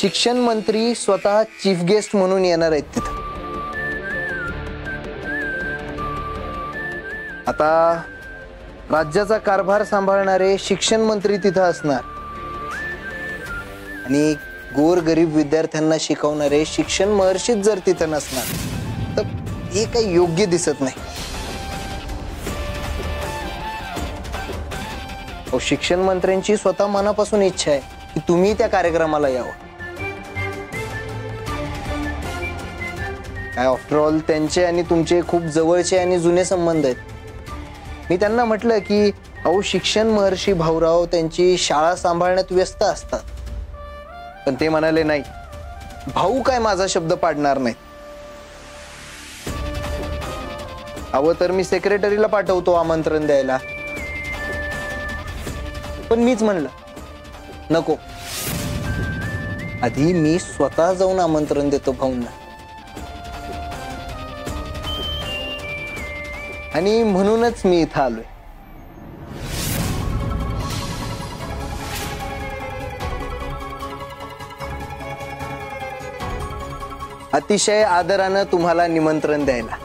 शिक्षण मंत्री स्वतः चीफ गेस्ट म्हणून येणार आहेत तिथं। आता राज्याचा कारभार सांभाळणारे शिक्षण मंत्री तिथं असणार आणि गोरगरीब विद्यार्थ्यांना शिकवणारे शिक्षण महर्षीच जर तिथं नसणार तर हे काही योग्य दिसत नाही। शिक्षण मंत्र्यांची स्वतः मनापासून इच्छा आहे की तुम्ही त्या कार्यक्रमाला यावं। काय आफ्टर ऑल त्यांचे आणि तुमचे खूप जवळचे आणि जुने संबंध आहेत। मी त्यांना म्हटलं की अहो शिक्षण महर्षी भाऊराव त्यांची शाळा सांभाळण्यात व्यस्त असतात, पण ते म्हणाले नाही, भाऊ काय माझा शब्द पाडणार नाही। हवं तर मी सेक्रेटरीला पाठवतो आमंत्रण द्यायला, पण मीच म्हणलं नको, आधी मी स्वतः जाऊन आमंत्रण देतो भाऊंना। आणि म्हणूनच मी इथं आलोय। अतिशय आदरानं तुम्हाला निमंत्रण द्यायला,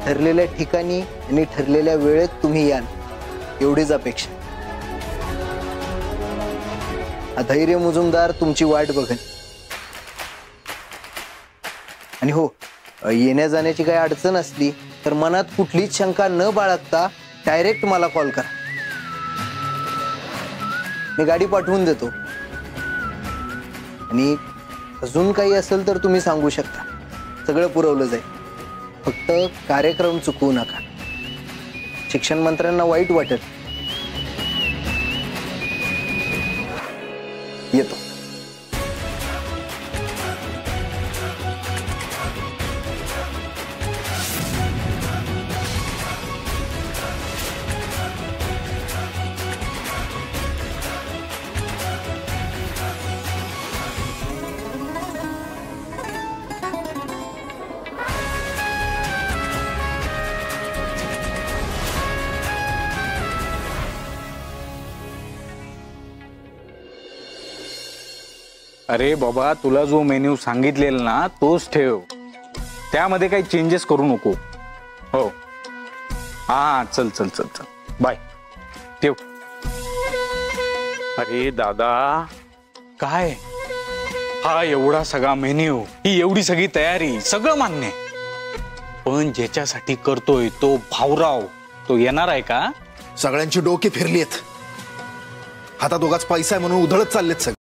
ठरलेल्या ठिकाणी आणि ठरलेल्या वेळेत तुम्ही याल एवढीच अपेक्षा। धैर्य मुजुमदार तुमची वाट बघेल। आणि हो, येण्या जाण्याची काही अडचण असली तर मनात कुठलीच शंका न बाळगता डायरेक्ट मला कॉल करा, मी गाडी पाठवून देतो। आणि अजून काही असेल तर तुम्ही सांगू शकता, सगळं पुरवलं जाईल। फक्त कार्यक्रम चुकवू नका, शिक्षण मंत्र्यांना वाईट वाटेल। येतो। अरे बाबा, तुला जो मेन्यू सांगितलेला ना तोच ठेव, त्यामध्ये काही चेंजेस करू नको। हो हा, चल चल चल चल, बाय, ठेव। अरे दादा, काय हा एवढा सगळा मेन्यू, ही एवढी सगळी तयारी, सगळं मान्य, पण ज्याच्यासाठी करतोय तो भाऊराव, तो येणार आहे का? सगळ्यांची डोकी फिरली आहेत, हातात दोघाच पैसा आहे म्हणून उधळत चाललेत सगळे।